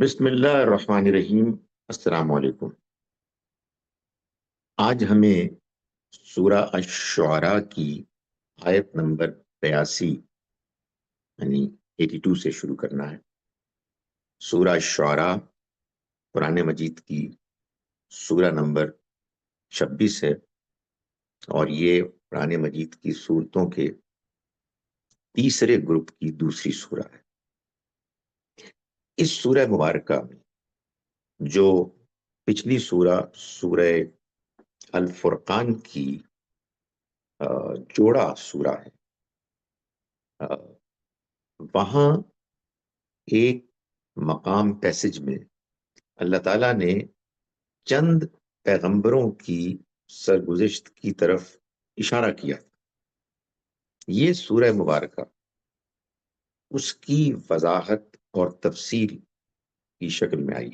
بسم اللہ الرحمن الرحیم۔ السلام علیکم۔ آج ہمیں سورہ الشعراء کی آیت نمبر 82 یعنی 82 سے شروع کرنا ہے۔ سورہ الشعراء قرآن مجید کی سورہ نمبر 26 ہے اور یہ قرآن مجید کی سورتوں کے تیسرے گروپ کی دوسری سورہ ہے۔ اس سورہ مبارکہ میں جو پچھلی سورہ الفرقان کی جوڑا سورہ ہے، وہاں ایک مقام پیسج میں اللہ تعالیٰ نے چند پیغمبروں کی سرگزشت کی طرف اشارہ کیا تھا۔ یہ سورہ مبارکہ اس کی وضاحت اور تفصیل کی شکل میں آئی،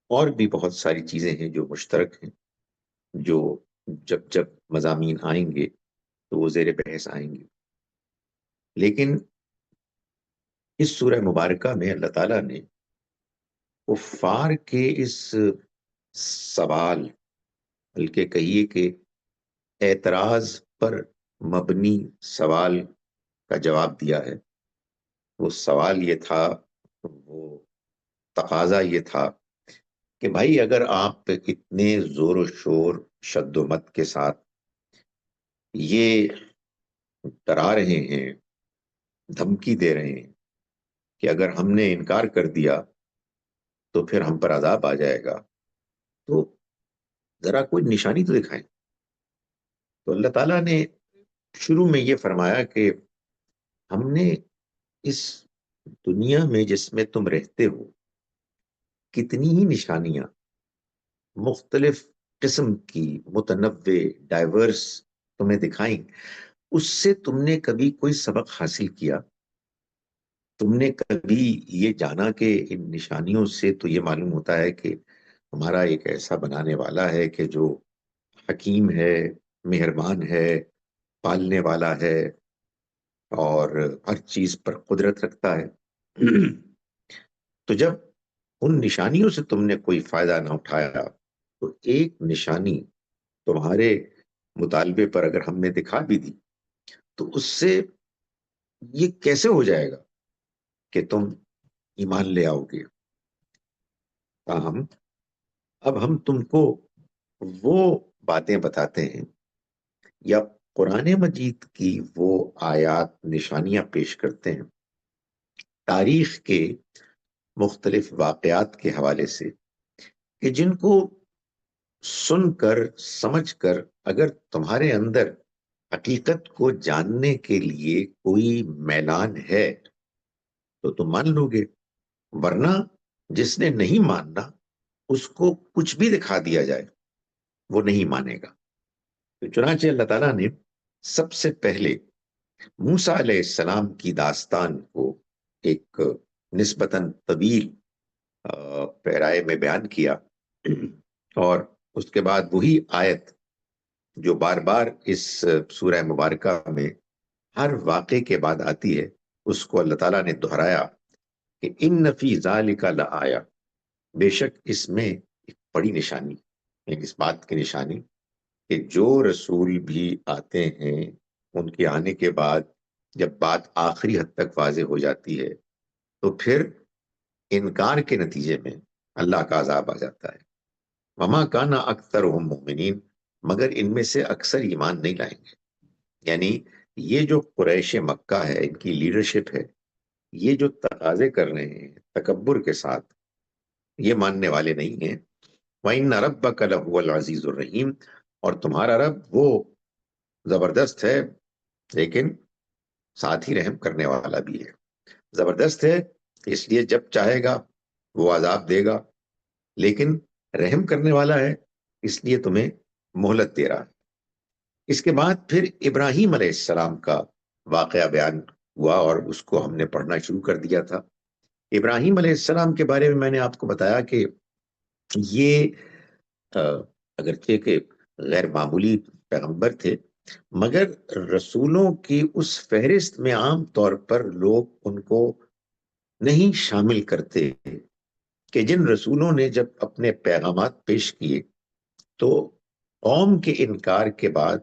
اور بھی بہت ساری چیزیں ہیں جو مشترک ہیں، جو جب جب مضامین آئیں گے تو وہ زیر بحث آئیں گے۔ لیکن اس سورہ مبارکہ میں اللہ تعالیٰ نے کفار کے اس سوال، بلکہ کہیے کہ اعتراض پر مبنی سوال کا جواب دیا ہے۔ وہ سوال یہ تھا، وہ تقاضا یہ تھا کہ بھائی اگر آپ اتنے زور و شور شد و مت کے ساتھ یہ ڈرا رہے ہیں، دھمکی دے رہے ہیں کہ اگر ہم نے انکار کر دیا تو پھر ہم پر عذاب آ جائے گا، تو ذرا کوئی نشانی تو دکھائیں۔ تو اللہ تعالیٰ نے شروع میں یہ فرمایا کہ ہم نے اس دنیا میں جس میں تم رہتے ہو کتنی ہی نشانیاں مختلف قسم کی، متنوع، ڈائیورس تمہیں دکھائیں، اس سے تم نے کبھی کوئی سبق حاصل کیا؟ تم نے کبھی یہ جانا کہ ان نشانیوں سے تو یہ معلوم ہوتا ہے کہ ہمارا ایک ایسا بنانے والا ہے کہ جو حکیم ہے، مہربان ہے، پالنے والا ہے اور ہر چیز پر قدرت رکھتا ہے؟ تو جب ان نشانیوں سے تم نے کوئی فائدہ نہ اٹھایا تو ایک نشانی تمہارے مطالبے پر اگر ہم نے دکھا بھی دی تو اس سے یہ کیسے ہو جائے گا کہ تم ایمان لے آؤ گے؟ تاہم اب ہم تم کو وہ باتیں بتاتے ہیں یا قرآن مجید کی وہ آیات، نشانیاں پیش کرتے ہیں تاریخ کے مختلف واقعات کے حوالے سے، کہ جن کو سن کر، سمجھ کر اگر تمہارے اندر حقیقت کو جاننے کے لیے کوئی میلان ہے تو تم مان لو گے، ورنہ جس نے نہیں ماننا اس کو کچھ بھی دکھا دیا جائے وہ نہیں مانے گا۔ تو چنانچہ اللہ تعالیٰ نے سب سے پہلے موسیٰ علیہ السلام کی داستان کو ایک نسبتاً طویل پیرائے میں بیان کیا، اور اس کے بعد وہی آیت جو بار بار اس سورہ مبارکہ میں ہر واقعے کے بعد آتی ہے، اس کو اللہ تعالیٰ نے دہرایا کہ ان فی ذالک لآیہ، بے شک اس میں ایک بڑی نشانی، اس بات کی نشانی کہ جو رسول بھی آتے ہیں ان کے آنے کے بعد جب بات آخری حد تک واضح ہو جاتی ہے تو پھر انکار کے نتیجے میں اللہ کا عذاب آ جاتا ہے۔ وما کان اکثرهم مؤمنین، مگر ان میں سے اکثر ایمان نہیں لائیں گے۔ یعنی یہ جو قریش مکہ ہے، ان کی لیڈرشپ ہے، یہ جو تقاضے کر رہے ہیں تکبر کے ساتھ، یہ ماننے والے نہیں ہیں۔ وَإِنَّ رَبَّكَ لَهُوَ الْعَزِيزُ الرَّحِيمُ، اور تمہارا رب وہ زبردست ہے لیکن ساتھ ہی رحم کرنے والا بھی ہے۔ زبردست ہے اس لیے جب چاہے گا وہ عذاب دے گا، لیکن رحم کرنے والا ہے اس لیے تمہیں مہلت دے رہا ہے۔ اس کے بعد پھر ابراہیم علیہ السلام کا واقعہ بیان ہوا اور اس کو ہم نے پڑھنا شروع کر دیا تھا۔ ابراہیم علیہ السلام کے بارے میں میں نے آپ کو بتایا کہ یہ اگرچہ کہ غیر معمولی پیغمبر تھے، مگر رسولوں کی اس فہرست میں عام طور پر لوگ ان کو نہیں شامل کرتے کہ جن رسولوں نے جب اپنے پیغامات پیش کیے تو قوم کے انکار کے بعد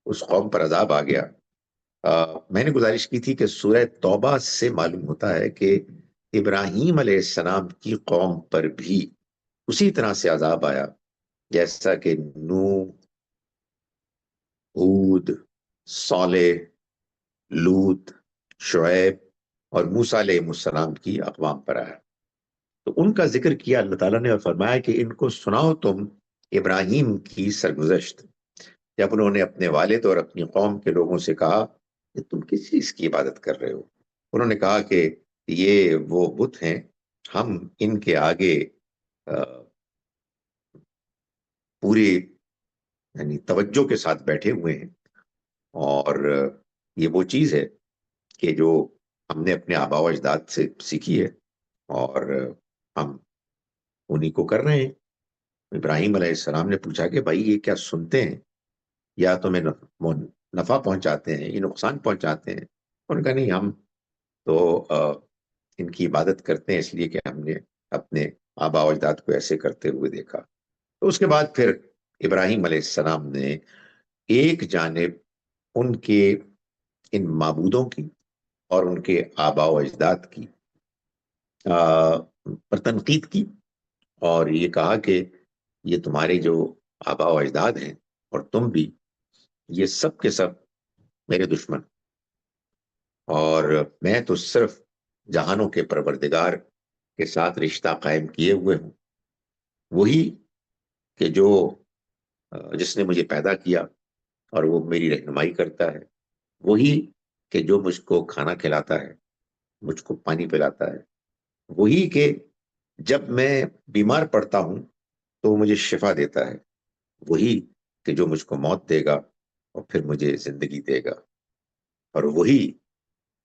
اس قوم پر عذاب آ گیا. میں نے گزارش کی تھی کہ سورہ توبہ سے معلوم ہوتا ہے کہ ابراہیم علیہ السلام کی قوم پر بھی اسی طرح سے عذاب آیا جیسا کہ نوح، ہود، صالح، لوط، شعیب اور موسیٰ علیہ السلام کی اقوام پر آیا. تو ان کا ذکر کیا اللہ تعالیٰ نے اور فرمایا کہ ان کو سناؤ تم ابراہیم کی سرگزشت، جب انہوں نے اپنے والد اور اپنی قوم کے لوگوں سے کہا کہ تم کس چیز کی عبادت کر رہے ہو. انہوں نے کہا کہ یہ وہ بت ہیں، ہم ان کے آگے پوری یعنی توجہ کے ساتھ بیٹھے ہوئے ہیں، اور یہ وہ چیز ہے کہ جو ہم نے اپنے آبا و اجداد سے سیکھی ہے اور ہم انہی کو کر رہے ہیں. ابراہیم علیہ السلام نے پوچھا کہ بھائی یہ کیا سنتے ہیں یا تمہیں نفع پہنچاتے ہیں، یہ نقصان پہنچاتے ہیں؟ ان کا نہیں، ہم تو ان کی عبادت کرتے ہیں اس لیے کہ ہم نے اپنے آبا و اجداد کو ایسے کرتے ہوئے دیکھا. تو اس کے بعد پھر ابراہیم علیہ السلام نے ایک جانب ان کے ان معبودوں کی اور ان کے آبا و اجداد کی پر تنقید کی اور یہ کہا کہ یہ تمہارے جو آبا و اجداد ہیں اور تم بھی، یہ سب کے سب میرے دشمن، اور میں تو صرف جہانوں کے پروردگار کے ساتھ رشتہ قائم کیے ہوئے ہوں، وہی کہ جو جس نے مجھے پیدا کیا اور وہ میری رہنمائی کرتا ہے، وہی کہ جو مجھ کو کھانا کھلاتا ہے، مجھ کو پانی پلاتا ہے، وہی کہ جب میں بیمار پڑتا ہوں تو مجھے شفا دیتا ہے، وہی کہ جو مجھ کو موت دے گا اور پھر مجھے زندگی دے گا، اور وہی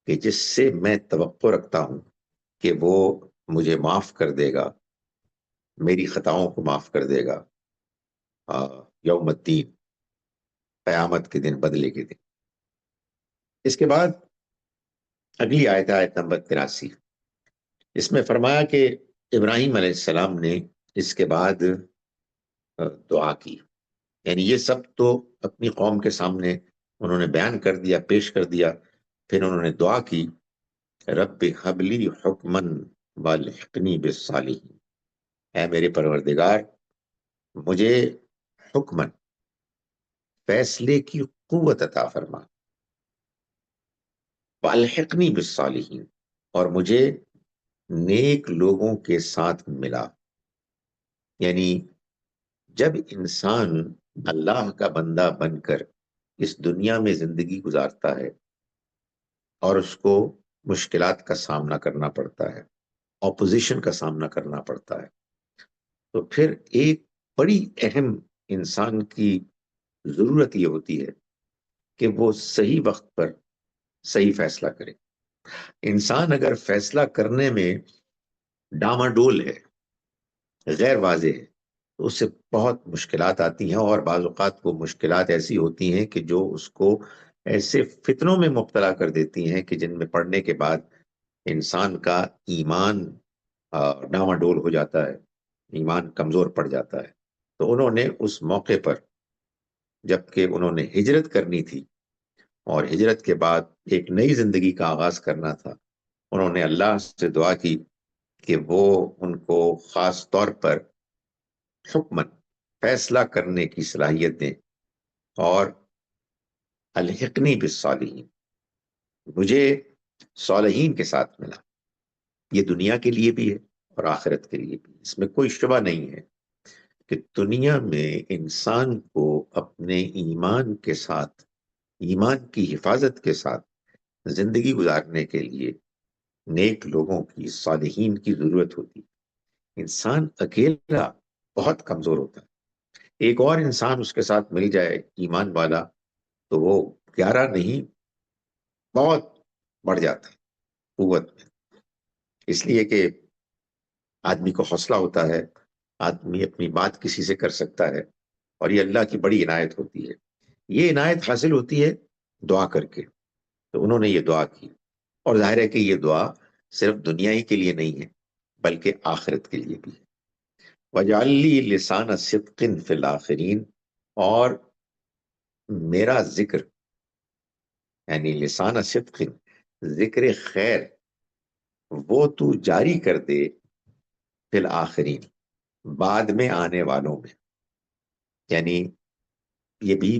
کہ جس سے میں توقع رکھتا ہوں کہ وہ مجھے معاف کر دے گا، میری خطاؤں کو معاف کر دے گا یوم الدین، قیامت کے دن، بدلے کے دن. اس کے بعد اگلی آیت، آیت نمبر 83، اس میں فرمایا کہ ابراہیم علیہ السلام نے اس کے بعد دعا کی. یعنی یہ سب تو اپنی قوم کے سامنے انہوں نے بیان کر دیا، پیش کر دیا، پھر انہوں نے دعا کی، رب حب لی حکمن والحقنی بالصالحین، اے میرے پروردگار مجھے حکمن، فیصلے کی قوت عطا فرما، والحقنی بالصالحین، اور مجھے نیک لوگوں کے ساتھ ملا. یعنی جب انسان اللہ کا بندہ بن کر اس دنیا میں زندگی گزارتا ہے اور اس کو مشکلات کا سامنا کرنا پڑتا ہے، اپوزیشن کا سامنا کرنا پڑتا ہے، تو پھر ایک بڑی اہم انسان کی ضرورت یہ ہوتی ہے کہ وہ صحیح وقت پر صحیح فیصلہ کرے. انسان اگر فیصلہ کرنے میں ڈاماڈول ہے، غیر واضح ہے، تو اس سے بہت مشکلات آتی ہیں، اور بعض اوقات وہ مشکلات ایسی ہوتی ہیں کہ جو اس کو ایسے فتنوں میں مبتلا کر دیتی ہیں کہ جن میں پڑنے کے بعد انسان کا ایمان ڈاواڈول ہو جاتا ہے، ایمان کمزور پڑ جاتا ہے. تو انہوں نے اس موقع پر جبکہ انہوں نے ہجرت کرنی تھی اور ہجرت کے بعد ایک نئی زندگی کا آغاز کرنا تھا، انہوں نے اللہ سے دعا کی کہ وہ ان کو خاص طور پر حکمن، فیصلہ کرنے کی صلاحیت دیں، اور الحقنی بالصالحین، مجھے صالحین کے ساتھ ملا. یہ دنیا کے لیے بھی ہے اور آخرت کے لیے بھی، اس میں کوئی شبہ نہیں ہے کہ دنیا میں انسان کو اپنے ایمان کے ساتھ، ایمان کی حفاظت کے ساتھ زندگی گزارنے کے لیے نیک لوگوں کی، صالحین کی ضرورت ہوتی. انسان اکیلا بہت کمزور ہوتا ہے، ایک اور انسان اس کے ساتھ مل جائے ایمان والا تو وہ 11 نہیں بہت بڑھ جاتا ہے قوت میں. اس لیے کہ آدمی کو حوصلہ ہوتا ہے، آدمی اپنی بات کسی سے کر سکتا ہے، اور یہ اللہ کی بڑی عنایت ہوتی ہے. یہ عنایت حاصل ہوتی ہے دعا کر کے. تو انہوں نے یہ دعا کی، اور ظاہر ہے کہ یہ دعا صرف دنیا ہی کے لیے نہیں ہے بلکہ آخرت کے لیے بھی ہے۔ وَاجْعَلْ لِي لِسَانَ صِدْقٍ فِي الْآخِرِينَ، اور میرا ذکر یعنی لسان صدق، ذکر خیر، وہ تو جاری کر دے فی الآخرین، بعد میں آنے والوں میں۔ یعنی یہ بھی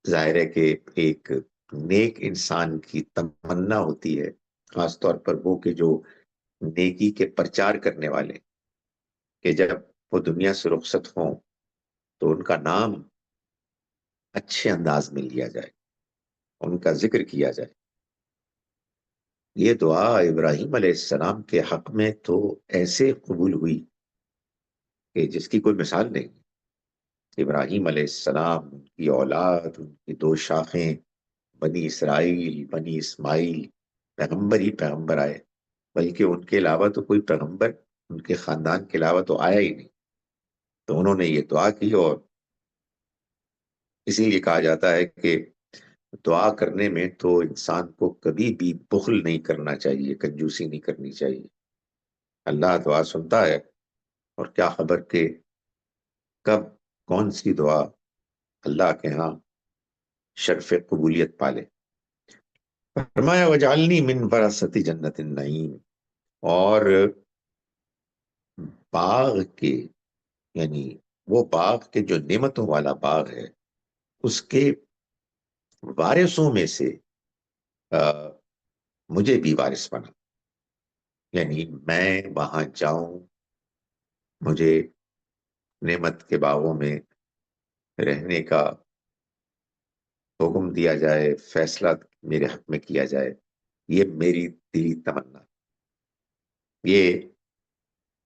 ظاہر ہے کہ ایک نیک انسان کی تمنا ہوتی ہے، خاص طور پر وہ کہ جو نیکی کے پرچار کرنے والے، کہ جب وہ دنیا سے رخصت ہوں تو ان کا نام اچھے انداز میں لیا جائے، ان کا ذکر کیا جائے۔ یہ دعا ابراہیم علیہ السلام کے حق میں تو ایسے قبول ہوئی کہ جس کی کوئی مثال نہیں۔ ابراہیم علیہ السلام، ان کی اولاد، ان کی دو شاخیں، بنی اسرائیل، بنی اسماعیل، پیغمبر ہی پیغمبر آئے، بلکہ ان کے علاوہ تو کوئی پیغمبر ان کے خاندان کے علاوہ تو آیا ہی نہیں۔ تو انہوں نے یہ دعا کی، اور اسی لیے کہا جاتا ہے کہ دعا کرنے میں تو انسان کو کبھی بھی بخل نہیں کرنا چاہیے، کنجوسی نہیں کرنی چاہیے۔ اللہ دعا سنتا ہے، اور کیا خبر کہ کب کون سی دعا اللہ کے ہاں شرف قبولیت پالے۔ فرمایا وجعلنی من ورثۃ جنت النعیم، اور باغ کے یعنی وہ باغ کے جو نعمتوں والا باغ ہے، اس کے وارثوں میں سے مجھے بھی وارث بنا، یعنی میں وہاں جاؤں، مجھے نعمت کے باغوں میں رہنے کا حکم دیا جائے، فیصلہ میرے حق میں کیا جائے، یہ میری دلی تمنا۔ یہ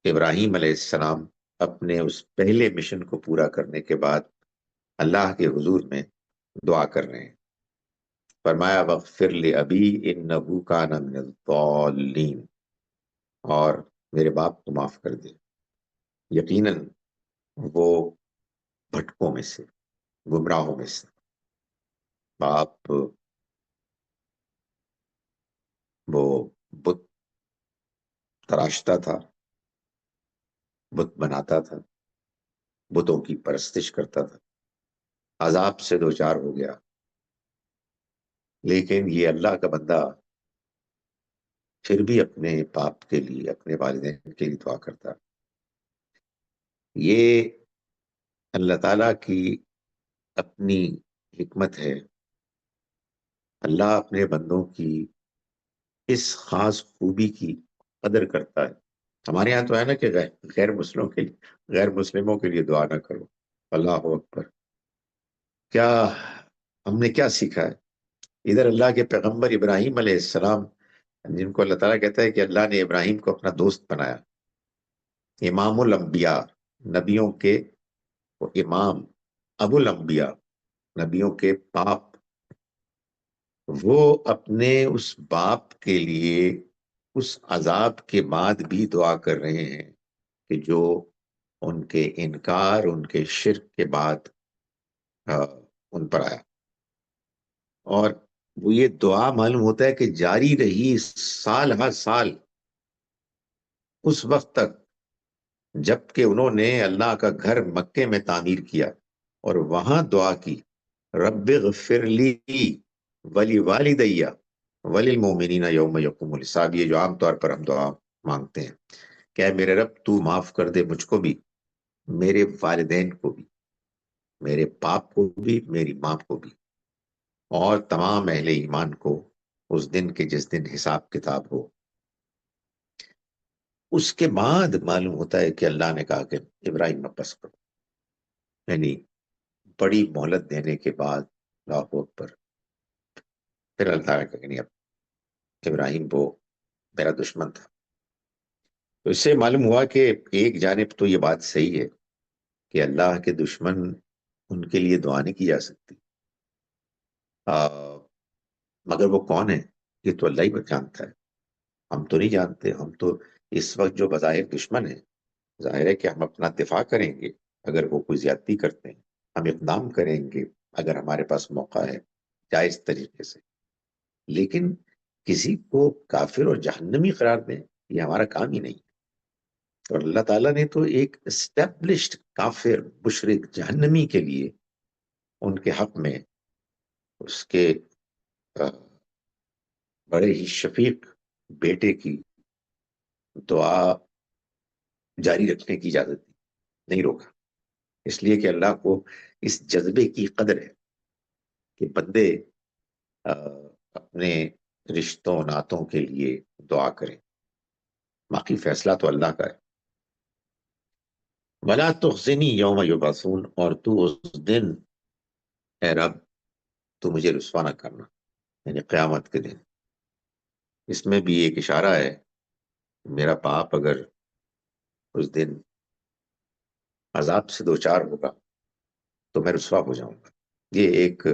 ابراہیم علیہ السلام اپنے اس پہلے مشن کو پورا کرنے کے بعد اللہ کے حضور میں دعا کر رہے ہیں۔ فرمایا وَاغْفِرْ لِأَبِي إِنَّهُ كَانَ مِنَ الضَّالِّينَ، اور میرے باپ کو معاف کر دے، یقیناً وہ بھٹکوں میں سے، گمراہوں میں سے۔ باپ وہ بت تراشتا تھا، بت بناتا تھا، بتوں کی پرستش کرتا تھا، عذاب سے دوچار ہو گیا، لیکن یہ اللہ کا بندہ پھر بھی اپنے باپ کے لیے، اپنے والدین کے لیے دعا کرتا۔ یہ اللہ تعالیٰ کی اپنی حکمت ہے، اللہ اپنے بندوں کی اس خاص خوبی کی قدر کرتا ہے۔ ہمارے یہاں تو ہے نا کہ غیر مسلموں کے لیے دعا نہ کرو، اللہ اکبر! کیا ہم نے کیا سیکھا ہے؟ ادھر اللہ کے پیغمبر ابراہیم علیہ السلام، جن کو اللہ تعالیٰ کہتا ہے کہ اللہ نے ابراہیم کو اپنا دوست بنایا، امام الانبیاء، نبیوں کے وہ امام، ابو الانبیاء، نبیوں کے باپ، وہ اپنے اس باپ کے لیے اس عذاب کے بعد بھی دعا کر رہے ہیں کہ جو ان کے انکار، ان کے شرک کے بعد ان پر آیا۔ اور وہ یہ دعا معلوم ہوتا ہے کہ جاری رہی سال ہر سال، اس وقت تک جب کہ انہوں نے اللہ کا گھر مکے میں تعمیر کیا اور وہاں دعا کی، رب اغفر لی ولی والدیہ وللمؤمنین یوم یقوم الحساب، یہ جو عام طور پر ہم دعا مانگتے ہیں کہ اے میرے رب تو معاف کر دے مجھ کو بھی، میرے والدین کو بھی، میرے باپ کو بھی، میری ماں کو بھی، اور تمام اہل ایمان کو اس دن کے جس دن حساب کتاب ہو۔ اس کے بعد معلوم ہوتا ہے کہ اللہ نے کہا کہ ابراہیم واپس کرو، یعنی بڑی مہلت دینے کے بعد اللہ اکبر، پھر اللہ تعالیٰ کا کہ نہیں، اب ابراہیم وہ میرا دشمن تھا۔ تو اس سے معلوم ہوا کہ ایک جانب تو یہ بات صحیح ہے کہ اللہ کے دشمن ان کے لیے دعا نہیں کی جا سکتی، مگر وہ کون ہے یہ تو اللہ ہی جانتا ہے، ہم تو نہیں جانتے۔ ہم تو اس وقت جو بظاہر دشمن ہیں، ظاہر ہے کہ ہم اپنا دفاع کریں گے اگر وہ کوئی زیادتی کرتے ہیں، ہم اقدام کریں گے اگر ہمارے پاس موقع ہے جائز طریقے سے، لیکن کسی کو کافر اور جہنمی قرار دیں یہ ہمارا کام ہی نہیں۔ تو اللہ تعالیٰ نے تو ایک اسٹیبلشڈ کافر مشرک جہنمی کے لیے ان کے حق میں اس کے بڑے ہی شفیق بیٹے کی دعا جاری رکھنے کی اجازت دی، نہیں روکا، اس لیے کہ اللہ کو اس جذبے کی قدر ہے کہ بندے اپنے رشتوں ناتوں کے لیے دعا کریں، باقی فیصلہ تو اللہ کا ہے۔ وَلَا تُخْزِنِي يَوْمَ يُبْعَثُونَ، اور تو اس دن اے رب تو مجھے رسوا نہ کرنا، یعنی قیامت کے دن۔ اس میں بھی ایک اشارہ ہے، میرا باپ اگر اس دن عذاب سے دوچار ہوگا تو میں رسوا ہو جاؤں گا۔ یہ ایک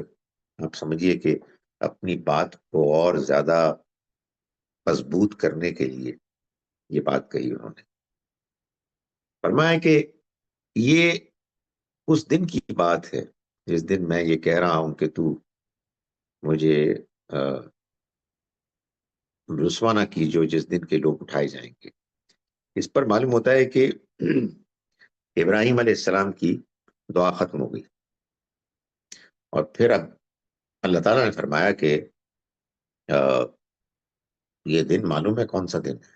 آپ سمجھیے کہ اپنی بات کو اور زیادہ مضبوط کرنے کے لیے یہ بات کہی انہوں نے۔ فرمایا کہ یہ اس دن کی بات ہے جس دن میں یہ کہہ رہا ہوں کہ تو مجھے رسوا نہ کیجو، جس دن کے لوگ اٹھائے جائیں گے۔ اس پر معلوم ہوتا ہے کہ ابراہیم علیہ السلام کی دعا ختم ہو گئی، اور پھر اب اللہ تعالیٰ نے فرمایا کہ یہ دن معلوم ہے کون سا دن ہے۔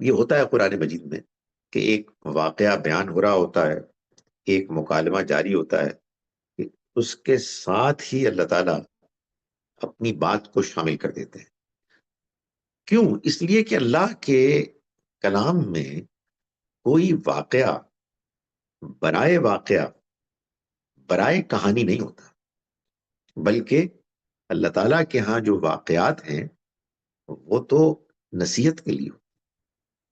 یہ ہوتا ہے قرآن مجید میں کہ ایک واقعہ بیان ہو رہا ہوتا ہے، ایک مکالمہ جاری ہوتا ہے، کہ اس کے ساتھ ہی اللہ تعالیٰ اپنی بات کو شامل کر دیتے ہیں۔ کیوں؟ اس لیے کہ اللہ کے کلام میں کوئی واقعہ برائے واقعہ، برائے کہانی نہیں ہوتا، بلکہ اللہ تعالیٰ کے ہاں جو واقعات ہیں وہ تو نصیحت کے لیے ہوتے،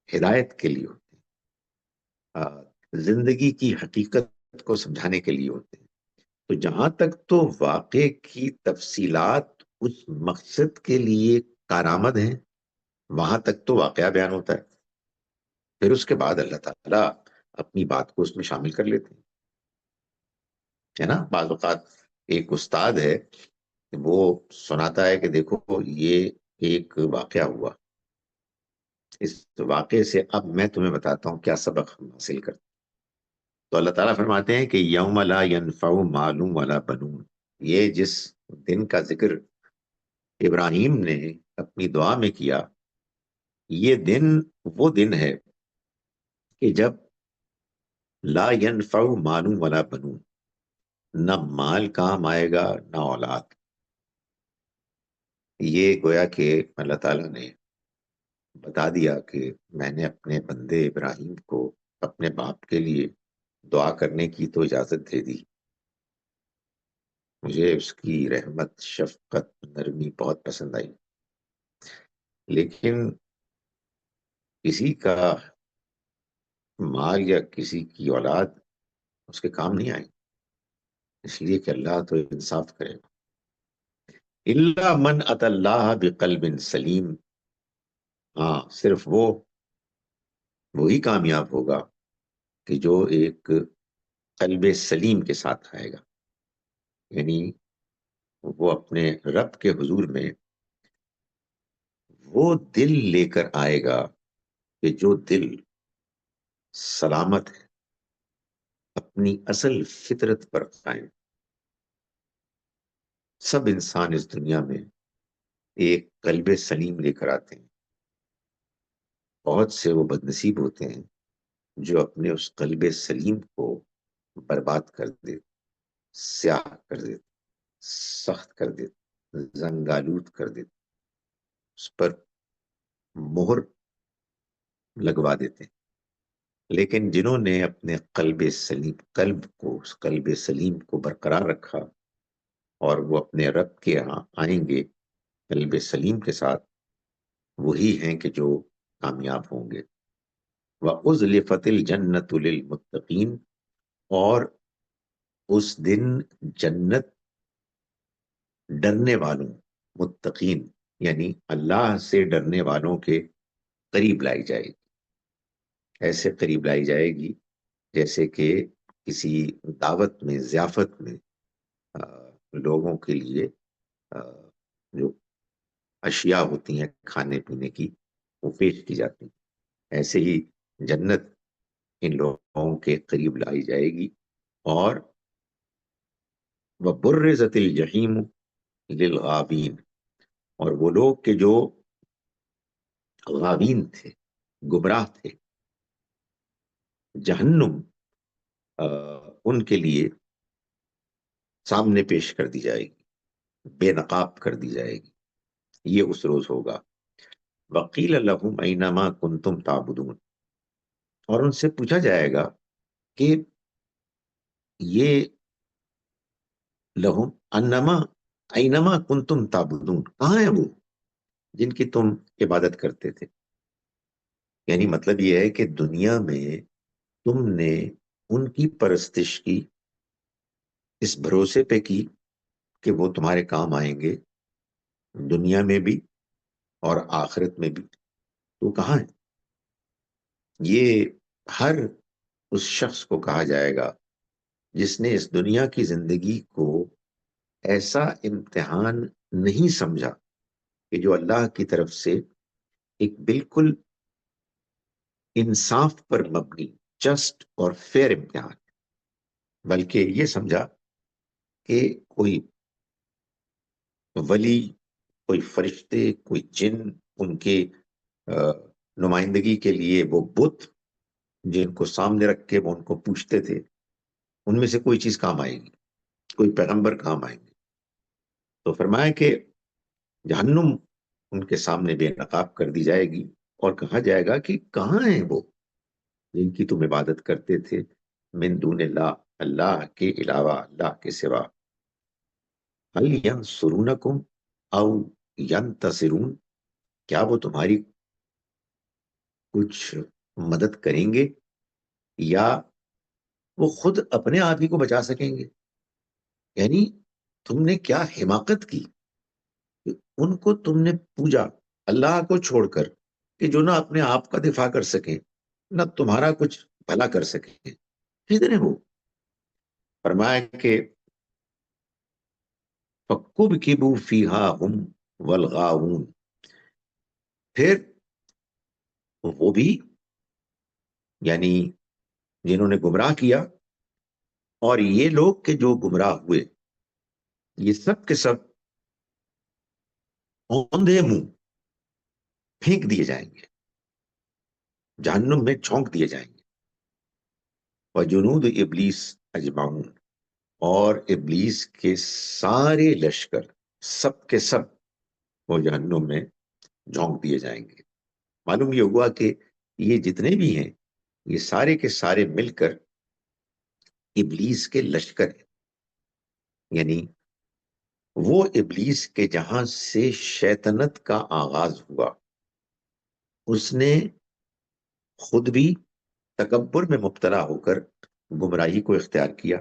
ہدایت کے لیے ہوتے، زندگی کی حقیقت کو سمجھانے کے لیے ہوتے ہیں۔ تو جہاں تک تو واقع کی تفصیلات اس مقصد کے لیے کارآمد ہیں، وہاں تک تو واقعہ بیان ہوتا ہے، پھر اس کے بعد اللہ تعالیٰ اپنی بات کو اس میں شامل کر لیتے ہیں، ہے نا۔ بعض اوقات ایک استاد ہے، وہ سناتا ہے کہ دیکھو یہ ایک واقعہ ہوا، اس واقعے سے اب میں تمہیں بتاتا ہوں کیا سبق ہم حاصل کرتے ہیں۔ تو اللہ تعالیٰ فرماتے ہیں کہ یوم لا ینفع مال ولا بنون، یہ جس دن کا ذکر ابراہیم نے اپنی دعا میں کیا، یہ دن وہ دن ہے کہ جب لا ینفع مال ولا بنون، نہ مال کام آئے گا نہ اولاد۔ یہ گویا کہ اللہ تعالیٰ نے بتا دیا کہ میں نے اپنے بندے ابراہیم کو اپنے باپ کے لیے دعا کرنے کی تو اجازت دے دی، مجھے اس کی رحمت، شفقت، نرمی بہت پسند آئی، لیکن کسی کا مال یا کسی کی اولاد اس کے کام نہیں آئی، اس لیے کہ اللہ تو انصاف کرے گا۔ الا من اتى اللہ بقلب سلیم، ہاں صرف وہی کامیاب ہوگا کہ جو ایک قلب سلیم کے ساتھ آئے گا، یعنی وہ اپنے رب کے حضور میں وہ دل لے کر آئے گا کہ جو دل سلامت ہے، اپنی اصل فطرت پر قائم۔ سب انسان اس دنیا میں ایک قلب سلیم لے کر آتے ہیں، بہت سے وہ بدنصیب ہوتے ہیں جو اپنے اس قلب سلیم کو برباد کر دیتے، سیاہ کر دیتے، سخت کر دیتے، زنگالود کر دیتے، اس پر مہر لگوا دیتے ہیں۔ لیکن جنہوں نے اپنے قلب سلیم، اس قلب سلیم کو برقرار رکھا، اور وہ اپنے رب کے یہاں آئیں گے قلب سلیم کے ساتھ، وہی ہیں کہ جو کامیاب ہوں گے۔ وَأُزْلِفَتِ الْجَنَّةُ لِلْمُتَّقِينَ، اور اس دن جنت ڈرنے والوں، متقین یعنی اللہ سے ڈرنے والوں کے قریب لائی جائے گی، ایسے قریب لائی جائے گی جیسے کہ کسی دعوت میں، ضیافت میں لوگوں کے لیے جو اشیاء ہوتی ہیں کھانے پینے کی، وہ پیش کی جاتی ہیں، ایسے ہی جنت ان لوگوں کے قریب لائی جائے گی، اور وَبُرِّزَتِ الْجَحِیمُ لِلْغَاوِینَ، اور وہ لوگ کہ جو غاوین تھے، گمراہ تھے، جہنم ان کے لیے سامنے پیش کر دی جائے گی، بے نقاب کر دی جائے گی. یہ اس روز ہوگا. وَقِيلَ لَهُمْ أَيْنَمَا كُنْتُمْ تَعْبُدُونَ، اور ان سے پوچھا جائے گا کہ یہ لہم انما اینما کنتم تعبدون، کہاں ہیں وہ جن کی تم عبادت کرتے تھے. یعنی مطلب یہ ہے کہ دنیا میں تم نے ان کی پرستش کی، اس بھروسے پہ کی کہ وہ تمہارے کام آئیں گے دنیا میں بھی اور آخرت میں بھی. تو کہاں ہے؟ یہ ہر اس شخص کو کہا جائے گا جس نے اس دنیا کی زندگی کو ایسا امتحان نہیں سمجھا کہ جو اللہ کی طرف سے ایک بالکل انصاف پر مبنی، جسٹ اور فیئر امتحان، بلکہ یہ سمجھا کہ کوئی ولی، کوئی فرشتے، کوئی جن، ان کے نمائندگی کے لیے وہ بت جن کو سامنے رکھ کے وہ ان کو پوچھتے تھے، ان میں سے کوئی چیز کام آئے گی، کوئی پیغمبر کام آئیں گے. تو فرمایا کہ جہنم ان کے سامنے بے نقاب کر دی جائے گی، اور کہا جائے گا کہ کہاں ہیں وہ جن کی تم عبادت کرتے تھے، من دون اللہ، اللہ کے علاوہ، اللہ کے سوا. هل ینصرونکم او ینتصرون، کیا وہ تمہاری کچھ مدد کریں گے یا وہ خود اپنے آپ ہی کو بچا سکیں گے. یعنی تم نے کیا حماقت کی کہ ان کو تم نے پوجا اللہ کو چھوڑ کر، کہ جو نہ اپنے آپ کا دفاع کر سکیں، نہ تمہارا کچھ بھلا کر سکیں. کتنے وہ فرمایا کہ فَكُبْكِبُوا فِيهَا هُمْ وَالْغَاوُونَ، پھر وہ بھی، یعنی جنہوں نے گمراہ کیا اور یہ لوگ کہ جو گمراہ ہوئے، یہ سب کے سب اوندھے منہ پھینک دیے جائیں گے، جہنم میں جھونک دیے جائیں گے. وَجُنُودُ ابلیس اجمعون، اور ابلیس کے سارے لشکر، سب کے سب وہ جہنم میں جھونک دیے جائیں گے. معلوم یہ ہوا کہ یہ جتنے بھی ہیں یہ سارے کے سارے مل کر ابلیس کے لشکر ہیں. یعنی وہ ابلیس کے جہاں سے شیطنت کا آغاز ہوا، اس نے خود بھی تکبر میں مبتلا ہو کر گمراہی کو اختیار کیا،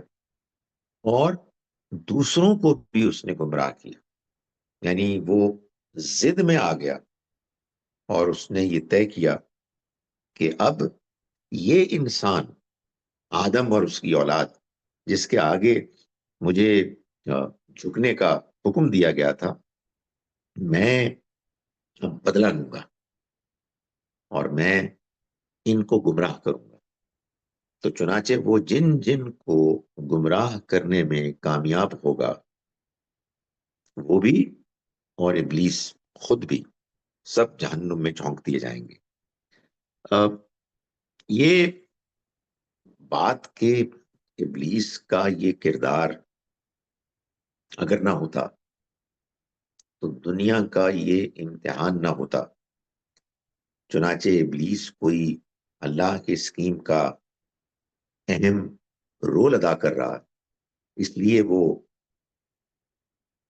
اور دوسروں کو بھی اس نے گمراہ کیا. یعنی وہ ضد میں آ گیا اور اس نے یہ طے کیا کہ اب یہ انسان آدم اور اس کی اولاد جس کے آگے مجھے جھکنے کا حکم دیا گیا تھا، میں اب بدلہ لوں گا اور میں ان کو گمراہ کروں گا. تو چنانچہ وہ جن جن کو گمراہ کرنے میں کامیاب ہوگا، وہ بھی اور ابلیس خود بھی، سب جہنم میں جھونک دیے جائیں گے. اب یہ بات کہ ابلیس کا یہ کردار اگر نہ ہوتا تو دنیا کا یہ امتحان نہ ہوتا. چنانچہ ابلیس کوئی اللہ کی اسکیم کا اہم رول ادا کر رہا، اس لیے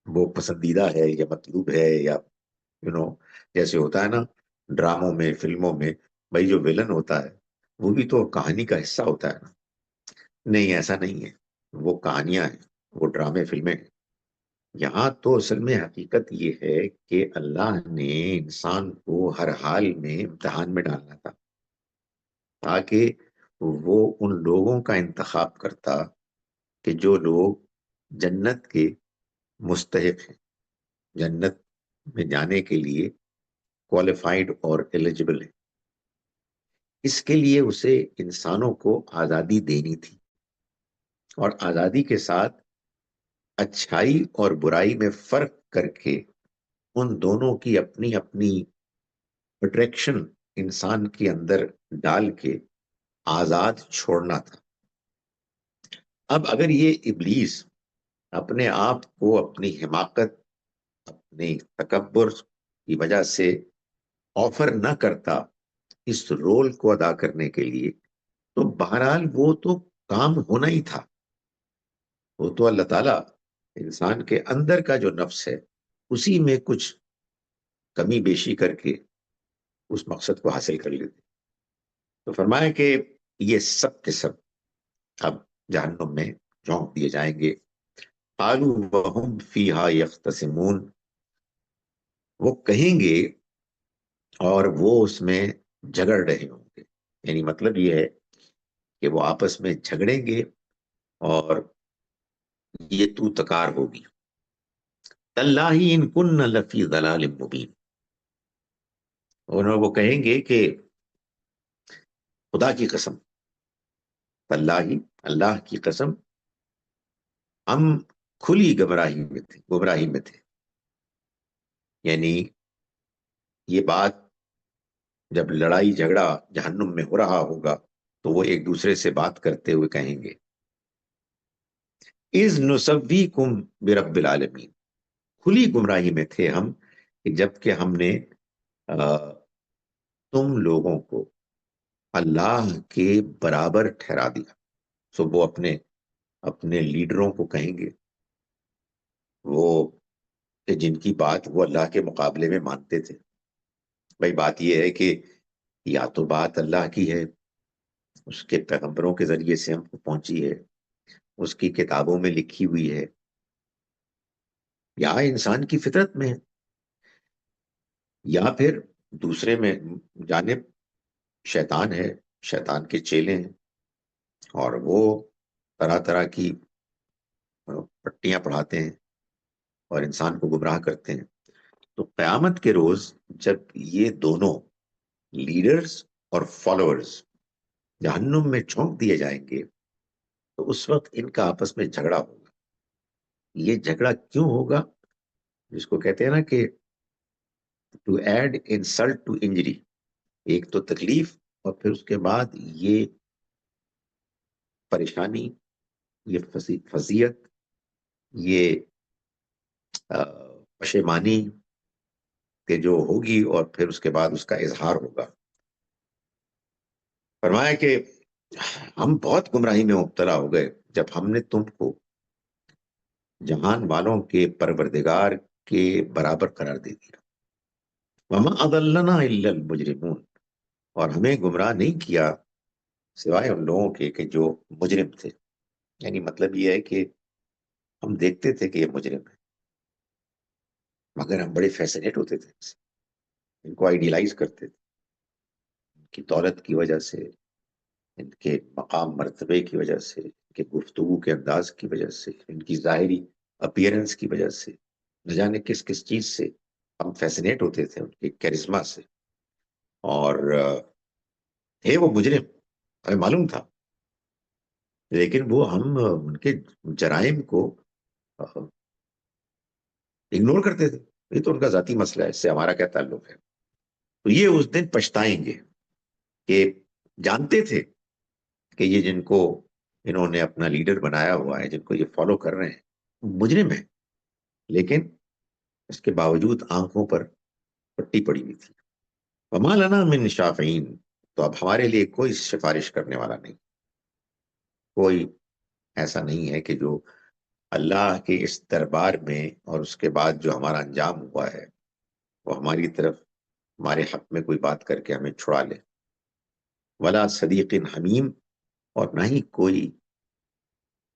وہ پسندیدہ ہے یا مطلوب ہے، یا جیسے ہوتا ہے نا ڈراموں میں، فلموں میں، بھائی جو ویلن ہوتا ہے وہ بھی تو کہانی کا حصہ ہوتا ہے نا. نہیں، ایسا نہیں ہے. وہ کہانیاں ہیں، وہ ڈرامے، فلمیں ہیں. یہاں تو اصل میں حقیقت یہ ہے کہ اللہ نے انسان کو ہر حال میں امتحان میں ڈالنا تھا، تاکہ وہ ان لوگوں کا انتخاب کرتا کہ جو لوگ جنت کے مستحق ہیں، جنت میں جانے کے لیے کوالیفائڈ اور ایلیجبل ہیں. اس کے لیے اسے انسانوں کو آزادی دینی تھی، اور آزادی کے ساتھ اچھائی اور برائی میں فرق کر کے ان دونوں کی اپنی اپنی اٹریکشن انسان کے اندر ڈال کے آزاد چھوڑنا تھا۔ اب اگر یہ ابلیس اپنے آپ کو اپنی حماقت، اپنی تکبر کی وجہ سے آفر نہ کرتا اس رول کو ادا کرنے کے لیے، تو بہرحال وہ تو کام ہونا ہی تھا۔ وہ تو اللہ تعالیٰ انسان کے اندر کا جو نفس ہے اسی میں کچھ کمی بیشی کر کے اس مقصد کو حاصل کر لیتے۔ تو فرمایا کہ یہ سب کے سب اب جہنم میں جھونک دیے جائیں گے۔ قالوا وهم فیہا یختصمون، وہ کہیں گے اور وہ اس میں جھگڑ رہے ہوں گے، یعنی مطلب یہ ہے کہ وہ آپس میں جھگڑیں گے اور یہ تو تکار ہوگی۔ تاللہ ان کن لفی ضلال مبین، اور وہ کہیں گے کہ خدا کی قسم، تاللہ اللہ کی قسم، ہم کھلی گمراہی میں تھے۔ یعنی یہ بات جب لڑائی جھگڑا جہنم میں ہو رہا ہوگا تو وہ ایک دوسرے سے بات کرتے ہوئے کہیں گے اذ نسویکم برب العالمین، کھلی گمراہی میں تھے ہم کہ جب کہ ہم نے تم لوگوں کو اللہ کے برابر ٹھہرا دیا۔ سو وہ اپنے لیڈروں کو کہیں گے، وہ کہ جن کی بات وہ اللہ کے مقابلے میں مانتے تھے، بھائی بات یہ ہے کہ یا تو بات اللہ کی ہے، اس کے پیغمبروں کے ذریعے سے ہم کو پہنچی ہے، اس کی کتابوں میں لکھی ہوئی ہے، یا انسان کی فطرت میں ہے، یا پھر دوسرے میں جانب شیطان ہے، شیطان کے چیلے ہیں اور وہ طرح طرح کی پٹیاں پڑھاتے ہیں اور انسان کو گمراہ کرتے ہیں۔ تو قیامت کے روز جب یہ دونوں لیڈرز اور فالوورز جہنم میں جھونک دیے جائیں گے تو اس وقت ان کا آپس میں جھگڑا ہوگا۔ یہ جھگڑا کیوں ہوگا؟ جس کو کہتے ہیں نا کہ to add insult to injury, ایک تو تکلیف اور پھر اس کے بعد یہ پریشانی، یہ فضیعت، یہ پشیمانی کہ جو ہوگی اور پھر اس کے بعد اس کا اظہار ہوگا۔ فرمایا کہ ہم بہت گمراہی میں مبتلا ہو گئے جب ہم نے تم کو جہان والوں کے پروردگار کے برابر قرار دے دیا۔ وما اضلنا الا المجرمون، اور ہمیں گمراہ نہیں کیا سوائے ان لوگوں کے کہ جو مجرم تھے۔ یعنی مطلب یہ ہے کہ ہم دیکھتے تھے کہ یہ مجرم ہے مگر ہم بڑے فیسنیٹ ہوتے تھے، ان کو آئیڈیلائز کرتے تھے، ان کی دولت کی وجہ سے، ان کے مقام مرتبے کی وجہ سے، ان کے گفتگو کے انداز کی وجہ سے، ان کی ظاہری اپیرنس کی وجہ سے، نہ جانے کس کس چیز سے ہم فیسنیٹ ہوتے تھے، ان کے کیرزما سے، اور ہے وہ مجرم ہمیں معلوم تھا، لیکن وہ ہم ان کے جرائم کو اگنور کرتے تھے۔ یہ تو ان کا ذاتی مسئلہ ہے، اس سے ہمارا کیا تعلق ہے؟ تو یہ اس دن پچھتائیں گے کہ جانتے تھے کہ یہ جن کو انہوں نے اپنا لیڈر بنایا ہوا ہے، جن کو یہ فالو کر رہے ہیں، مجرم ہیں، لیکن اس کے باوجود آنکھوں پر پٹی پڑی ہوئی تھی۔ وما لنا من شافعین، تو اب ہمارے لیے کوئی سفارش کرنے والا نہیں، کوئی ایسا نہیں ہے کہ جو اللہ کے اس دربار میں اور اس کے بعد جو ہمارا انجام ہوا ہے وہ ہماری طرف ہمارے حق میں کوئی بات کر کے ہمیں چھڑا لے۔ ولا صدیق حمیم، اور نہ ہی کوئی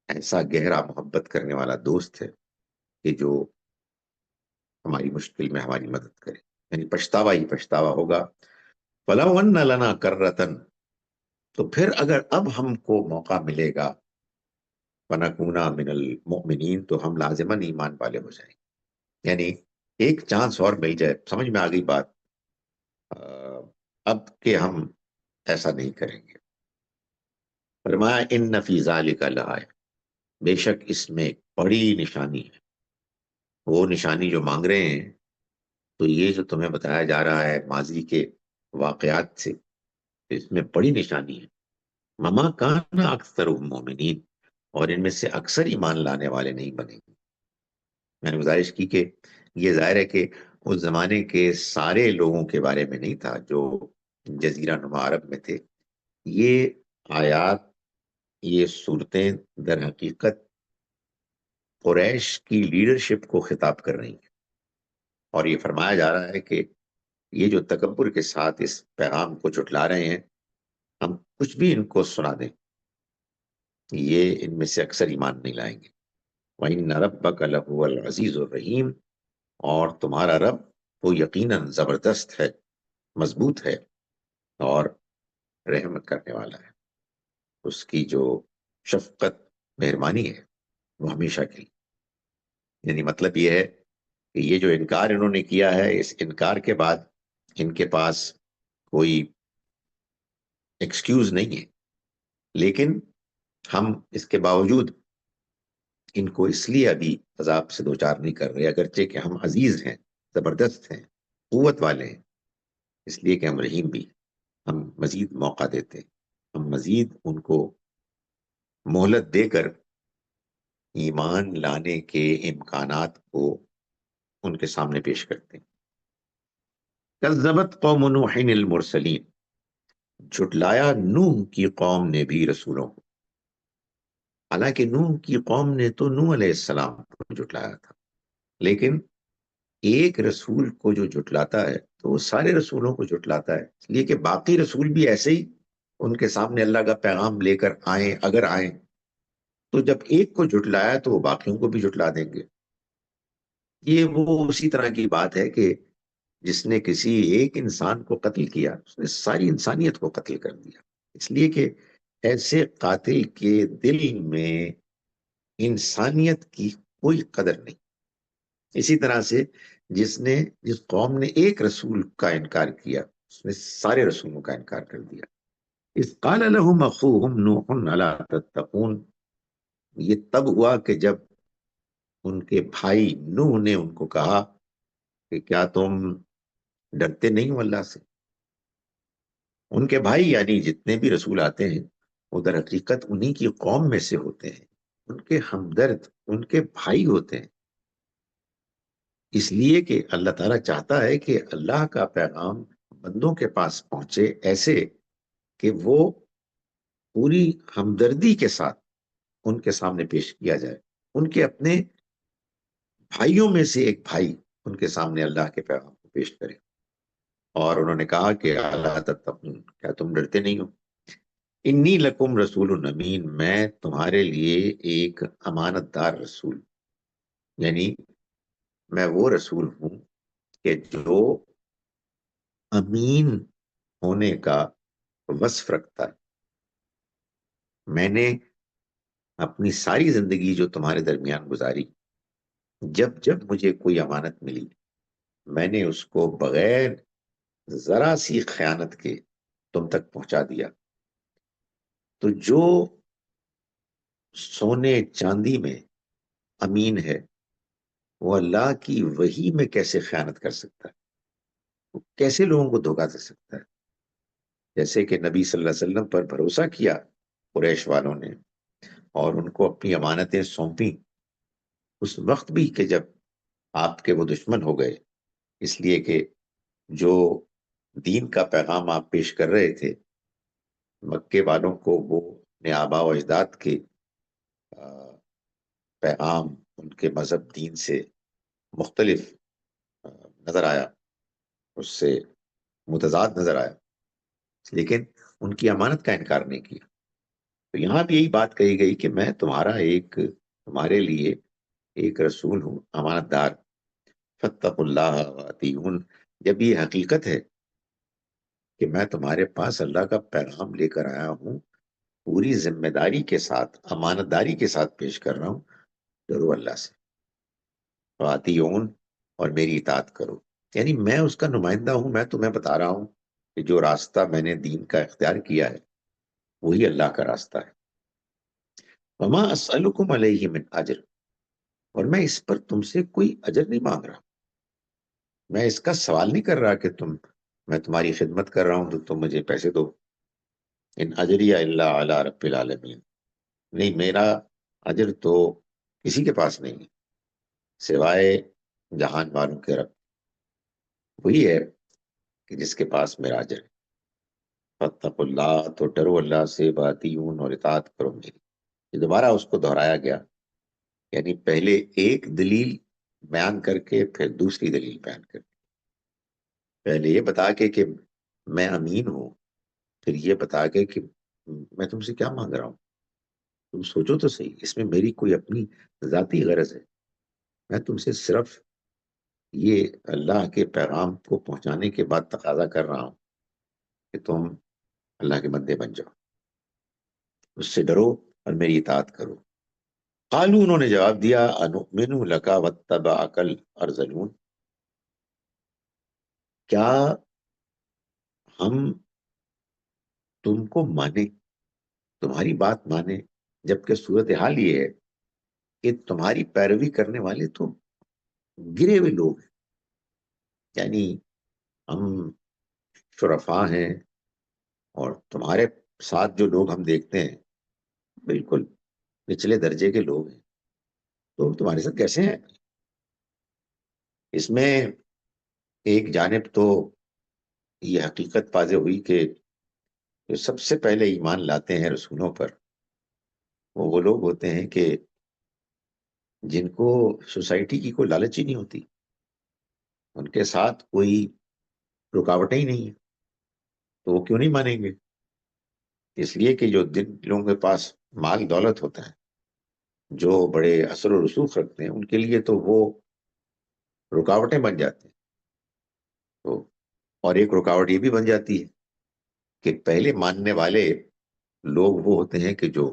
ایسا گہرا محبت کرنے والا دوست ہے کہ جو ہماری مشکل میں ہماری مدد کرے، یعنی پچھتاوا ہی پچھتاوا ہوگا۔ فَلَوْ أَنَّ لَنَا كَرَّةً، تو پھر اگر اب ہم کو موقع ملے گا، فَنَكُونَ مِنَ الْمُؤْمِنِينَ، تو ہم لازماً ایمان والے ہو جائیں گے۔ یعنی ایک چانس اور مل جائے، سمجھ میں آ گئی بات، اب کہ ہم ایسا نہیں کریں گے۔ فرمایا ان فی ذالک لآیہ، بے شک اس میں ایک بڑی نشانی ہے۔ وہ نشانی جو مانگ رہے ہیں، تو یہ جو تمہیں بتایا جا رہا ہے ماضی کے واقعات سے، اس میں بڑی نشانی ہے۔ مما کان اکثر مومنین، اور ان میں سے اکثر ایمان لانے والے نہیں بنے گے۔ میں نے گزارش کی کہ یہ ظاہر ہے کہ اس زمانے کے سارے لوگوں کے بارے میں نہیں تھا جو جزیرہ نما عرب میں تھے۔ یہ آیات، یہ صورتیں در حقیقت قریش کی لیڈرشپ کو خطاب کر رہی ہیں، اور یہ فرمایا جا رہا ہے کہ یہ جو تکبر کے ساتھ اس پیغام کو جھٹلا رہے ہیں، ہم کچھ بھی ان کو سنا دیں، یہ ان میں سے اکثر ایمان نہیں لائیں گے۔ وَإِنَّ رَبَّكَ لَهُوَ الْعَزِيزُ الرَّحِيمُ، اور تمہارا رب وہ یقیناً زبردست ہے، مضبوط ہے، اور رحمت کرنے والا ہے۔ اس کی جو شفقت، مہربانی ہے، وہ ہمیشہ کی۔ یعنی مطلب یہ ہے کہ یہ جو انکار انہوں نے کیا ہے، اس انکار کے بعد ان کے پاس کوئی ایکسکیوز نہیں ہے، لیکن ہم اس کے باوجود ان کو اس لیے ابھی عذاب سے دوچار نہیں کر رہے، اگرچہ کہ ہم عزیز ہیں، زبردست ہیں، قوت والے ہیں، اس لیے کہ ہم رحیم بھی ہیں۔ ہم مزید موقع دیتے ہیں، ہم مزید ان کو مہلت دے کر ایمان لانے کے امکانات کو ان کے سامنے پیش کرتے ہیں۔ کذبت قوم نوح المرسلین، جھٹلایا نوح کی قوم نے بھی رسولوں کو۔ حالانکہ نوح کی قوم نے تو نوح علیہ السلام کو جھٹلایا تھا، لیکن ایک رسول کو جو جھٹلاتا ہے تو وہ سارے رسولوں کو جھٹلاتا ہے، اس لیے کہ باقی رسول بھی ایسے ہی ان کے سامنے اللہ کا پیغام لے کر آئیں، اگر آئیں تو جب ایک کو جھٹلایا تو وہ باقیوں کو بھی جھٹلا دیں گے۔ یہ وہ اسی طرح کی بات ہے کہ جس نے کسی ایک انسان کو قتل کیا، اس نے ساری انسانیت کو قتل کر دیا، اس لیے کہ ایسے قاتل کے دل میں انسانیت کی کوئی قدر نہیں۔ اسی طرح سے جس قوم نے ایک رسول کا انکار کیا، اس نے سارے رسولوں کا انکار کر دیا۔ اذ قال لهم اخوهم نوح الا تتقون، یہ تب ہوا کہ جب ان کے بھائی نوح نے ان کو کہا کہ کیا تم ڈرتے نہیں ہو اللہ سے۔ ان کے بھائی یعنی جتنے بھی رسول آتے ہیں وہ در حقیقت انہی کی قوم میں سے ہوتے ہیں، ان کے ہمدرد، ان کے بھائی ہوتے ہیں، اس لیے کہ اللہ تعالیٰ چاہتا ہے کہ اللہ کا پیغام بندوں کے پاس پہنچے ایسے کہ وہ پوری ہمدردی کے ساتھ ان کے سامنے پیش کیا جائے، ان کے اپنے بھائیوں میں سے ایک بھائی ان کے سامنے اللہ کے پیغام کو پیش کرے۔ اور انہوں نے کہا کہ اللہ تتقون، کیا تم ڈرتے نہیں ہو؟ انی لکم رسول امین، میں تمہارے لیے ایک امانت دار رسول، یعنی میں وہ رسول ہوں کہ جو امین ہونے کا وصف رکھتا ہے۔ میں نے اپنی ساری زندگی جو تمہارے درمیان گزاری، جب جب مجھے کوئی امانت ملی، میں نے اس کو بغیر ذرا سی خیانت کے تم تک پہنچا دیا۔ تو جو سونے چاندی میں امین ہے، وہ اللہ کی وحی میں کیسے خیانت کر سکتا ہے؟ وہ کیسے لوگوں کو دھوکہ دے سکتا ہے؟ جیسے کہ نبی صلی اللہ علیہ وسلم پر بھروسہ کیا قریش والوں نے اور ان کو اپنی امانتیں سونپی، اس وقت بھی کہ جب آپ کے وہ دشمن ہو گئے، اس لیے کہ جو دین کا پیغام آپ پیش کر رہے تھے، مکے والوں کو وہ اپنے آبا و اجداد کے پیغام، ان کے مذہب دین سے مختلف نظر آیا، اس سے متضاد نظر آیا، لیکن ان کی امانت کا انکار نہیں کیا۔ تو یہاں بھی یہی بات کہی گئی کہ میں تمہارے لیے ایک رسول ہوں، امانت دار۔ فاتقوا اللہ واطیعون، جب یہ حقیقت ہے کہ میں تمہارے پاس اللہ کا پیغام لے کر آیا ہوں، پوری ذمہ داری کے ساتھ، امانت داری کے ساتھ پیش کر رہا ہوں، ڈرو اللہ سے، واطیعون، اور میری اطاعت کرو۔ یعنی میں اس کا نمائندہ ہوں، میں تمہیں بتا رہا ہوں کہ جو راستہ میں نے دین کا اختیار کیا ہے وہی اللہ کا راستہ ہے. وما اسألکم علیہ من اجر، اور میں اس پر تم سے کوئی اجر نہیں مانگ رہا. میں اس کا سوال نہیں کر رہا کہ میں تمہاری خدمت کر رہا ہوں تو تم مجھے پیسے دو. ان اجریہ الا علی رب العالمین، نہیں، میرا اجر تو کسی کے پاس نہیں ہے سوائے جہان والوں کے رب. وہی ہے کہ جس کے پاس میرا اجر ہے. فاتقوا اللہ، تو ڈرو اللہ سے، واتیون، اور اطاعت کرو میری. یہ دوبارہ اس کو دہرایا گیا، یعنی پہلے ایک دلیل بیان کر کے پھر دوسری دلیل بیان کر کے. پہلے یہ بتا کے کہ میں امین ہوں، پھر یہ بتا کے کہ میں تم سے کیا مانگ رہا ہوں. تم سوچو تو صحیح، اس میں میری کوئی اپنی ذاتی غرض ہے؟ میں تم سے صرف یہ اللہ کے پیغام کو پہنچانے کے بعد تقاضا کر رہا ہوں کہ تم اللہ کے بندے بن جاؤ، اس سے ڈرو اور میری اطاعت کرو. قالو، انہوں نے جواب دیا، انؤمن لک واتبعک الارذلون، کیا ہم تم کو مانے، تمہاری بات مانے، جبکہ صورتحال یہ ہے کہ تمہاری پیروی کرنے والے تو گرے ہوئے لوگ ہیں. یعنی ہم شرفاء ہیں، اور تمہارے ساتھ جو لوگ ہم دیکھتے ہیں بالکل نچلے درجے کے لوگ ہیں، تو تمہارے ساتھ کیسے ہیں؟ اس میں ایک جانب تو یہ حقیقت واضح ہوئی کہ جو سب سے پہلے ایمان لاتے ہیں رسولوں پر وہ لوگ ہوتے ہیں کہ جن کو سوسائٹی کی کوئی لالچ ہی نہیں ہوتی، ان کے ساتھ کوئی رکاوٹیں ہی نہیں ہیں، تو وہ کیوں نہیں مانیں گے؟ اس لیے کہ جن لوگوں کے پاس مال دولت ہوتا ہے، جو بڑے اثر و رسوخ رکھتے ہیں، ان کے لیے تو وہ رکاوٹیں بن جاتے ہیں. تو اور ایک رکاوٹ یہ بھی بن جاتی ہے کہ پہلے ماننے والے لوگ وہ ہوتے ہیں کہ جو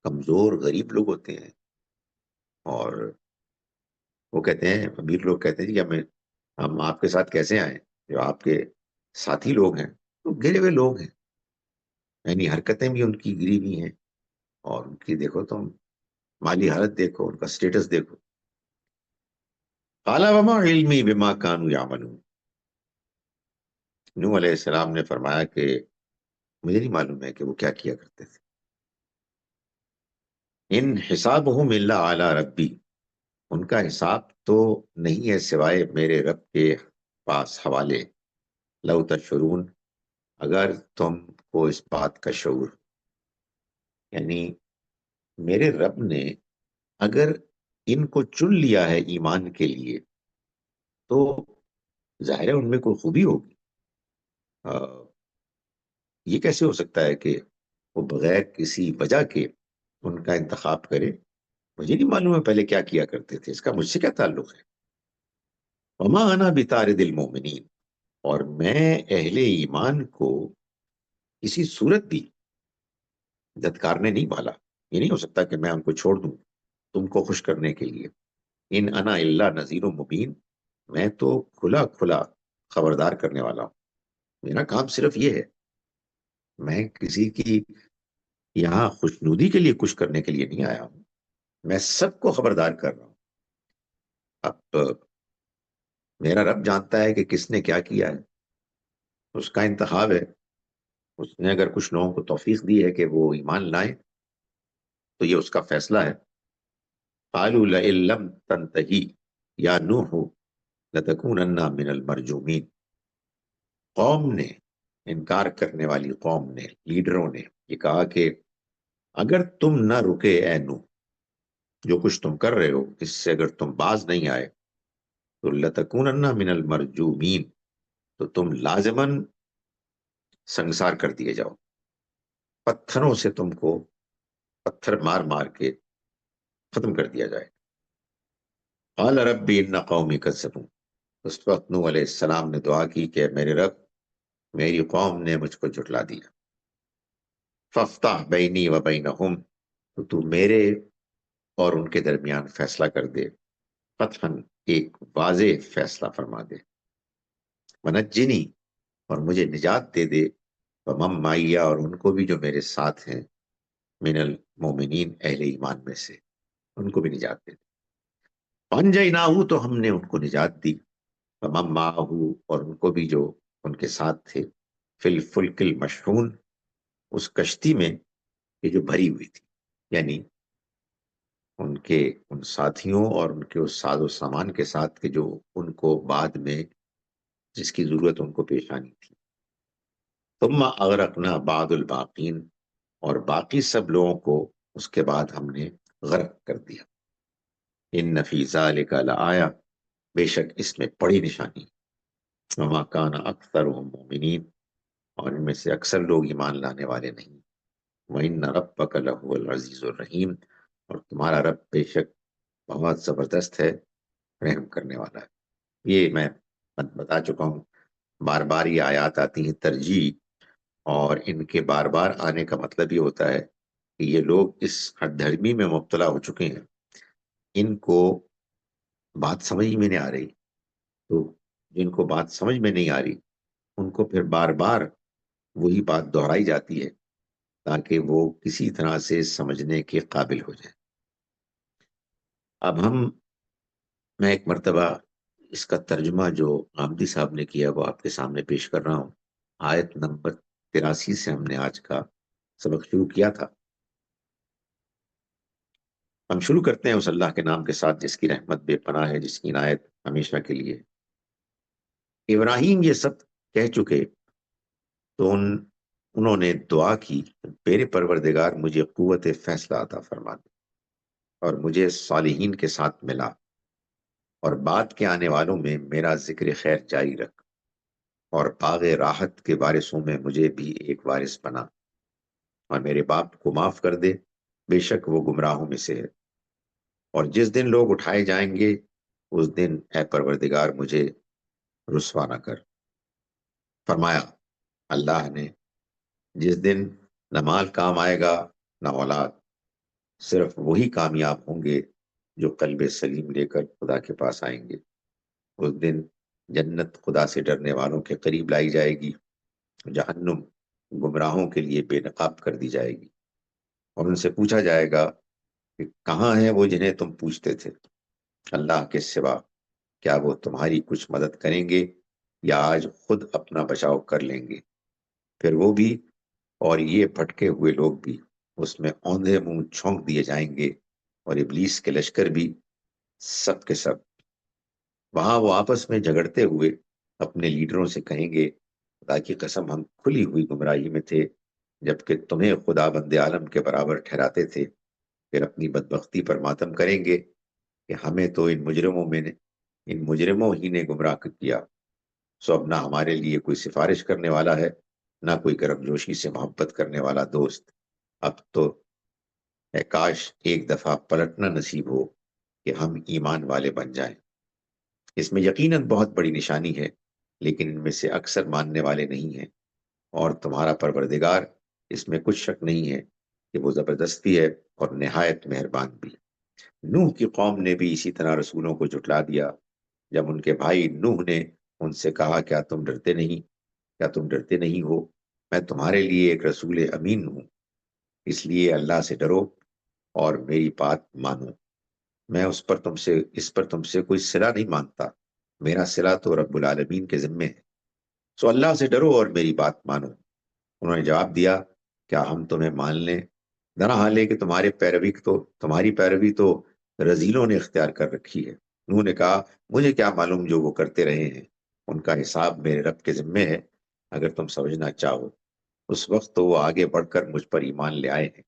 کمزور غریب لوگ ہوتے ہیں، اور وہ کہتے ہیں، امیر لوگ کہتے ہیں کہ ہم آپ کے ساتھ کیسے آئیں، جو آپ کے ساتھی لوگ ہیں تو گرے ہوئے لوگ ہیں. یعنی حرکتیں بھی ان کی گری ہوئی ہیں، اور ان کی دیکھو تم مالی حالت دیکھو، ان کا سٹیٹس دیکھو. قال وما علمی بما كانوا يعملون، نوح علیہ السلام نے فرمایا کہ مجھے نہیں معلوم ہے کہ وہ کیا کیا کرتے تھے. ان حسابهم الا علی ربی، ان کا حساب تو نہیں ہے سوائے میرے رب کے پاس حوالے. لو تشعرون، اگر تم کو اس بات کا شعور، یعنی میرے رب نے اگر ان کو چن لیا ہے ایمان کے لیے تو ظاہر ہے ان میں کوئی خوبی ہوگی. یہ کیسے ہو سکتا ہے کہ وہ بغیر کسی وجہ کے ان کا انتخاب کرے؟ مجھے نہیں معلوم ہے پہلے کیا کیا کرتے تھے، اس کا مجھ سے کیا تعلق ہے. وما انا بطارد المؤمنین، اور میں اہل ایمان کو کسی صورت بھی دھتکارنے نہیں والا. یہ نہیں ہو سکتا کہ میں ان کو چھوڑ دوں تم کو خوش کرنے کے لیے. ان انا الا نذیر مبین، میں تو کھلا کھلا خبردار کرنے والا ہوں. میرا کام صرف یہ ہے، میں کسی کی یہاں خوشنودی کے لیے کچھ کرنے کے لیے نہیں آیا ہوں، میں سب کو خبردار کر رہا ہوں. اب میرا رب جانتا ہے کہ کس نے کیا کیا ہے، اس کا انتخاب ہے. اس نے اگر کچھ لوگوں کو توفیق دی ہے کہ وہ ایمان لائیں تو یہ اس کا فیصلہ ہے. قالوا لئن لم تنتہی یا نوح لتکونن من المرجومین، قوم نے، انکار کرنے والی قوم نے، لیڈروں نے یہ کہا کہ اگر تم نہ رکے اے نوح، جو کچھ تم کر رہے ہو اس سے اگر تم باز نہیں آئے تو لتکونن من المرجومین، تو تم لازماً سنگسار کر دیے جاؤ، پتھروں سے تم کو پتھر مار مار کے ختم کر دیا جائے. قال ربی ان قومی کذبون، اس وقت نوح علیہ السلام نے دعا کی کہ میرے رب، میری قوم نے مجھ کو جھٹلا دیا. فافتح بینی و بینہم، تو میرے اور ان کے درمیان فیصلہ کر دے. فتحاً، ایک واضح فیصلہ فرما دے. ونجنی، اور مجھے نجات دے دے، ومن معیہ، اور ان کو بھی جو میرے ساتھ ہیں، من المومنین، اہل ایمان میں سے، ان کو بھی نجات دے دے۔ فانجیناہ، تو ہم نے ان کو نجات دی، ومن معہ، اور ان کو بھی جو ان کے ساتھ تھے، فی الفلک المشحون، اس کشتی میں کہ جو بھری ہوئی تھی، یعنی ان کے ان ساتھیوں اور ان کے اس ساز و سامان کے ساتھ کہ جو ان کو بعد میں جس کی ضرورت ان کو پیش آنی تھی۔ ثم اغرقنا بعد الباقین، اور باقی سب لوگوں کو اس کے بعد ہم نے غرق کر دیا۔ ان فی ذلک لآیہ، بے شک اس میں بڑی نشانی، وما کان اکثرهم مؤمنین، اور ان میں سے اکثر لوگ ایمان لانے والے نہیں۔ وَإِنَّ رَبَّكَ لَهُوَ الْعَزِيزُ الرَّحِيمُ، اور تمہارا رب بے شک بہت زبردست ہے، رحم کرنے والا ہے۔ یہ میں بتا چکا ہوں، بار بار یہ آیات آتی ہیں ترجیح، اور ان کے بار بار آنے کا مطلب یہ ہوتا ہے کہ یہ لوگ اس ہٹ دھرمی میں مبتلا ہو چکے ہیں، ان کو بات سمجھ میں نہیں آ رہی، تو جن کو بات سمجھ میں نہیں آ رہی ان کو پھر بار بار وہی بات دہرائی جاتی ہے تاکہ وہ کسی طرح سے سمجھنے کے قابل ہو جائے۔ اب میں ایک مرتبہ اس کا ترجمہ جو آمدی صاحب نے کیا وہ آپ کے سامنے پیش کر رہا ہوں۔ آیت نمبر 83 سے ہم نے آج کا سبق شروع کیا تھا۔ ہم شروع کرتے ہیں اس اللہ کے نام کے ساتھ جس کی رحمت بے پناہ ہے، جس کی عنایت ہمیشہ کے لیے۔ ابراہیم یہ سب کہہ چکے تو انہوں نے دعا کی، میرے پروردگار مجھے قوت فیصلہ عطا فرما دے اور مجھے صالحین کے ساتھ ملا، اور بعد کے آنے والوں میں میرا ذکر خیر جاری رکھ، اور باغ راحت کے وارثوں میں مجھے بھی ایک وارث بنا، اور میرے باپ کو معاف کر دے، بے شک وہ گمراہوں میں سے ہے۔ اور جس دن لوگ اٹھائے جائیں گے اس دن اے پروردگار مجھے رسوا نہ کر۔ فرمایا اللہ نے، جس دن نہ مال کام آئے گا نہ اولاد، صرف وہی کامیاب ہوں گے جو قلب سلیم لے کر خدا کے پاس آئیں گے۔ اس دن جنت خدا سے ڈرنے والوں کے قریب لائی جائے گی، جہنم گمراہوں کے لیے بے نقاب کر دی جائے گی، اور ان سے پوچھا جائے گا کہ کہاں ہیں وہ جنہیں تم پوچھتے تھے؟ اللہ کے سوا کیا وہ تمہاری کچھ مدد کریں گے یا آج خود اپنا بچاؤ کر لیں گے؟ پھر وہ بھی اور یہ بھٹکے ہوئے لوگ بھی اس میں اوندھے منہ چھونک دیے جائیں گے، اور ابلیس کے لشکر بھی، سب کے سب۔ وہاں وہ آپس میں جھگڑتے ہوئے اپنے لیڈروں سے کہیں گے، خدا کی قسم ہم کھلی ہوئی گمراہی میں تھے جبکہ تمہیں خدا بند عالم کے برابر ٹھہراتے تھے۔ پھر اپنی بدبختی پر ماتم کریں گے کہ ہمیں تو ان مجرموں ہی نے گمراہ کیا، سو اب نہ ہمارے لیے کوئی سفارش کرنے والا ہے، نہ کوئی گرم جوشی سے محبت کرنے والا دوست۔ اب تو اے کاش ایک دفعہ پلٹنا نصیب ہو کہ ہم ایمان والے بن جائیں۔ اس میں یقیناً بہت بڑی نشانی ہے، لیکن ان میں سے اکثر ماننے والے نہیں ہیں، اور تمہارا پروردگار اس میں کچھ شک نہیں ہے کہ وہ زبردستی ہے اور نہایت مہربان بھی۔ نوح کی قوم نے بھی اسی طرح رسولوں کو جھٹلا دیا، جب ان کے بھائی نوح نے ان سے کہا کیا تم ڈرتے نہیں ہو؟ میں تمہارے لیے ایک رسول امین ہوں، اس لیے اللہ سے ڈرو اور میری بات مانو۔ میں اس پر تم سے کوئی صلہ نہیں مانگتا، میرا صلہ تو رب العالمین کے ذمے ہے، سو اللہ سے ڈرو اور میری بات مانو۔ انہوں نے جواب دیا، کیا ہم تمہیں مان لیں؟ درا حال ہے کہ تمہاری پیروی تو رذیلوں نے اختیار کر رکھی ہے۔ انہوں نے کہا، مجھے کیا معلوم جو وہ کرتے رہے ہیں، ان کا حساب میرے رب کے ذمے ہے، اگر تم سمجھنا چاہو۔ اس وقت تو وہ آگے بڑھ کر مجھ پر ایمان لے آئے ہیں،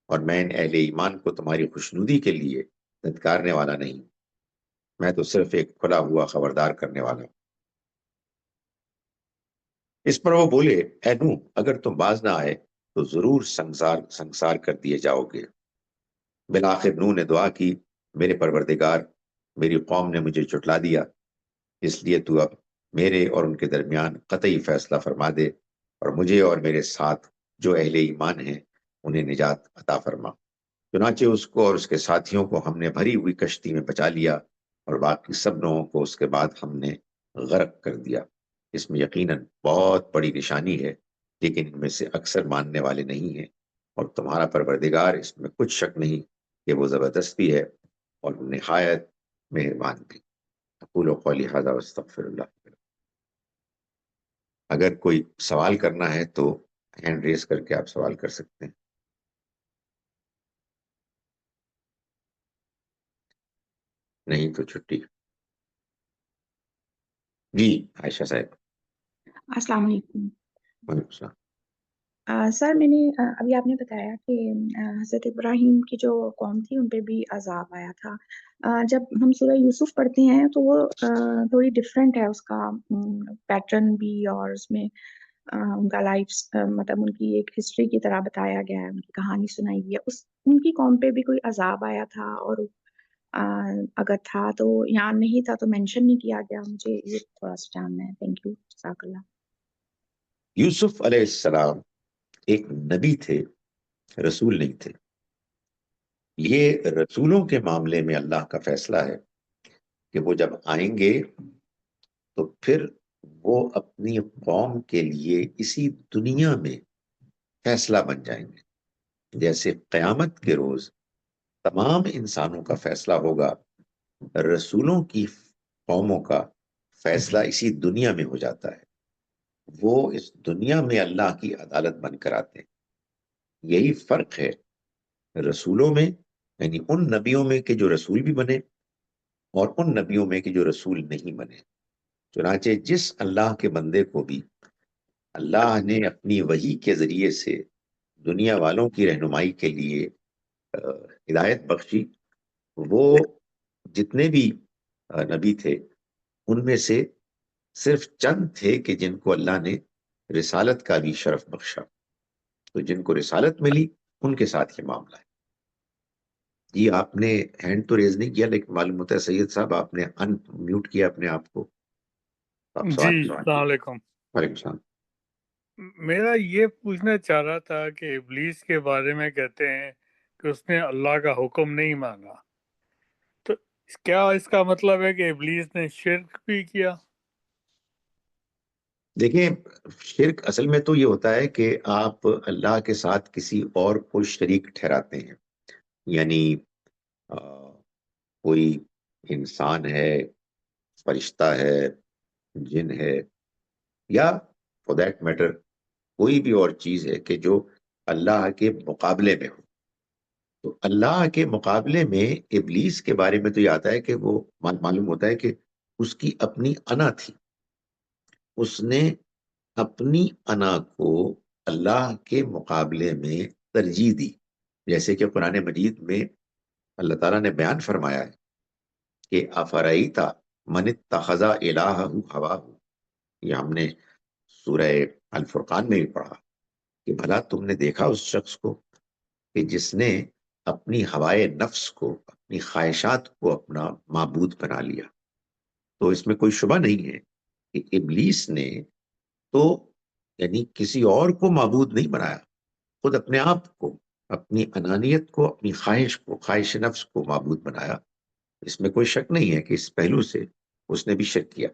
اور میں ان اہل ایمان کو تمہاری خوشنودی کے لیے دھتکارنے والا نہیں، میں تو صرف ایک کھلا ہوا خبردار کرنے والا ہوں۔ اس پر وہ بولے، اے نوح، اگر تم باز نہ آئے تو ضرور سنسار کر دیے جاؤ گے۔ بالآخر نوح نے دعا کی، میرے پروردگار، میری قوم نے مجھے جھٹلا دیا، اس لیے تو اب میرے اور ان کے درمیان قطعی فیصلہ فرما دے، اور مجھے اور میرے ساتھ جو اہل ایمان ہیں انہیں نجات عطا فرما۔ چنانچہ اس کو اور اس کے ساتھیوں کو ہم نے بھری ہوئی کشتی میں بچا لیا، اور باقی سب لوگوں کو اس کے بعد ہم نے غرق کر دیا۔ اس میں یقیناً بہت بڑی نشانی ہے، لیکن ان میں سے اکثر ماننے والے نہیں ہیں، اور تمہارا پروردگار اس میں کچھ شک نہیں کہ وہ زبردست بھی ہے اور نہایت مہربان بھی۔ اقول قولی ھذا واستغفر اللہ۔ اگر کوئی سوال کرنا ہے تو ہینڈ ریز کر کے آپ سوال کر سکتے ہیں، نہیں تو چھٹی۔ جی عائشہ صاحب۔ السلام علیکم۔ وعلیکم السلام۔ سر میں نے ابھی آپ نے بتایا کہ حضرت ابراہیم کی جو قوم تھی ان پہ بھی عذاب آیا تھا۔ جب ہم سورہ یوسف پڑھتے ہیں تو وہ تھوڑی ڈفرینٹ ہے، اس کا پیٹرن بھی، اور اس میں ان کا لائف مطلب ان کی ایک ہسٹری کی طرح بتایا گیا ہے، ان کی کہانی سنائی گئی ہے۔ ان کی قوم پہ بھی کوئی عذاب آیا تھا، اور اگر تھا تو یہاں نہیں تھا تو مینشن نہیں کیا گیا؟ مجھے یہ تھوڑا سا جاننا ہے۔ تھینک یو، جزاک اللہ۔ یوسف علیہ السلام ایک نبی تھے، رسول نہیں تھے۔ یہ رسولوں کے معاملے میں اللہ کا فیصلہ ہے کہ وہ جب آئیں گے تو پھر وہ اپنی قوم کے لیے اسی دنیا میں فیصلہ بن جائیں گے، جیسے قیامت کے روز تمام انسانوں کا فیصلہ ہوگا، رسولوں کی قوموں کا فیصلہ اسی دنیا میں ہو جاتا ہے۔ وہ اس دنیا میں اللہ کی عدالت بن کر آتے ہیں۔ یہی فرق ہے رسولوں میں، یعنی ان نبیوں میں کہ جو رسول بھی بنے، اور ان نبیوں میں کہ جو رسول نہیں بنے۔ چنانچہ جس اللہ کے بندے کو بھی اللہ نے اپنی وحی کے ذریعے سے دنیا والوں کی رہنمائی کے لیے ہدایت بخشی، وہ جتنے بھی نبی تھے ان میں سے صرف چند تھے کہ جن کو اللہ نے رسالت کا بھی شرف بخشا، تو جن کو رسالت ملی ان کے ساتھ یہ معاملہ ہے۔ جی آپ نے ہینڈ تو ریز نہیں کیا، لیکن معلوم ہوتا ہے سید صاحب آپ نے ان میوٹ کیا اپنے آپ کو۔ آپ جی سوال۔ السلام علیکم۔ وعلیکم السلام۔ میرا یہ پوچھنا چاہ رہا تھا کہ ابلیس کے بارے میں کہتے ہیں کہ اس نے اللہ کا حکم نہیں مانا، تو کیا اس کا مطلب ہے کہ ابلیس نے شرک بھی کیا؟ دیکھیں، شرک اصل میں تو یہ ہوتا ہے کہ آپ اللہ کے ساتھ کسی اور کو شریک ٹھہراتے ہیں، یعنی کوئی انسان ہے، فرشتہ ہے، جن ہے، یا فور دیٹ میٹر کوئی بھی اور چیز ہے کہ جو اللہ کے مقابلے میں ہو۔ تو اللہ کے مقابلے میں ابلیس کے بارے میں تو یہ آتا ہے کہ وہ معلوم ہوتا ہے کہ اس کی اپنی انا تھی، اس نے اپنی انا کو اللہ کے مقابلے میں ترجیح دی، جیسے کہ قرآن مجید میں اللہ تعالیٰ نے بیان فرمایا ہے کہ افرائیتا من اتخذ الہہ ہواہ۔ یہ ہم نے سورہ الفرقان میں بھی پڑھا کہ بھلا تم نے دیکھا اس شخص کو کہ جس نے اپنی ہوائے نفس کو، اپنی خواہشات کو اپنا معبود بنا لیا۔ تو اس میں کوئی شبہ نہیں ہے کہ ابلیس نے تو یعنی کسی اور کو معبود نہیں بنایا، خود اپنے آپ کو، اپنی انانیت کو، اپنی خواہش کو، خواہش نفس کو معبود بنایا۔ اس میں کوئی شک نہیں ہے کہ اس پہلو سے اس نے بھی شک کیا۔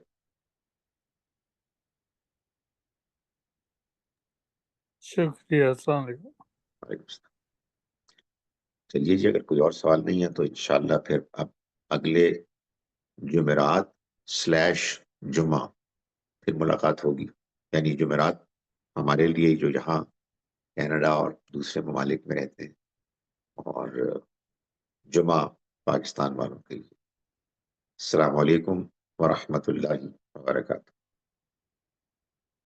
شکریہ، السلام علیکم۔ وعلیکم السلام۔ چلیے جی، اگر کوئی اور سوال نہیں ہے تو انشاءاللہ پھر اب اگلے جمعرات/جمعہ پھر ملاقات ہوگی، یعنی جمعرات ہمارے لیے جو یہاں کینیڈا اور دوسرے ممالک میں رہتے ہیں، اور جمعہ پاکستان والوں کے لیے۔ السلام علیکم ورحمۃ اللہ وبرکاتہ۔